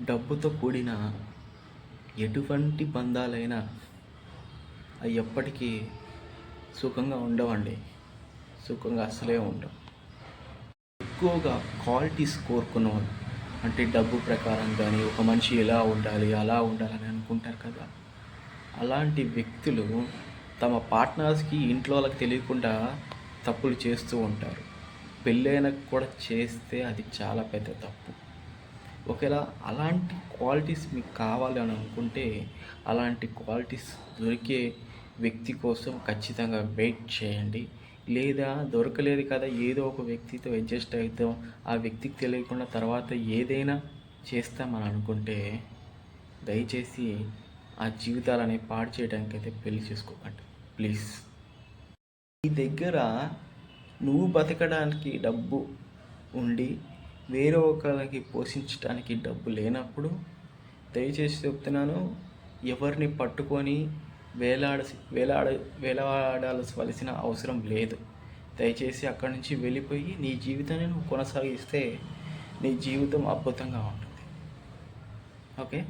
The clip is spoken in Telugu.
డబ్బుతో కూడిన ఎటువంటి బంధాలైనా అవి ఎప్పటికీ సుఖంగా ఉండవండి. సుఖంగా అసలే ఉండవు. ఎక్కువగా క్వాలిటీస్ కోరుకున్నవాళ్ళు, అంటే డబ్బు ప్రకారం కానీ ఒక మనిషి ఎలా ఉండాలి అలా ఉండాలని అనుకుంటారు కదా, అలాంటి వ్యక్తులు తమ పార్ట్నర్స్కి ఇంట్లో వాళ్ళకి తెలియకుండా తప్పులు చేస్తూ ఉంటారు. పెళ్ళైన కూడా చేస్తే అది చాలా పెద్ద తప్పు. ఒకవేళ అలాంటి క్వాలిటీస్ మీకు కావాలి అని అనుకుంటే, అలాంటి క్వాలిటీస్ దొరికే వ్యక్తి కోసం ఖచ్చితంగా వెయిట్ చేయండి. లేదా దొరకలేదు కదా, ఏదో ఒక వ్యక్తితో అడ్జస్ట్ అవుతాం, ఆ వ్యక్తికి తెలియకుండా తర్వాత ఏదైనా చేస్తామని అనుకుంటే దయచేసి ఆ జీవితాలని పాడు చేయడానికి అయితే పెళ్లి చేసుకోకండి ప్లీజ్. నీ దగ్గర నువ్వు బతకడానికి డబ్బు ఉండి వేరే ఒకరికి పోషించడానికి డబ్బు లేనప్పుడు దయచేసి చెప్తున్నాను, ఎవరిని పట్టుకొని వేలాడాల్సిన అవసరం లేదు. దయచేసి అక్కడి నుంచి వెళ్ళిపోయి నీ జీవితాన్ని నువ్వు కొనసాగిస్తే నీ జీవితం అద్భుతంగా ఉంటుంది. ఓకే.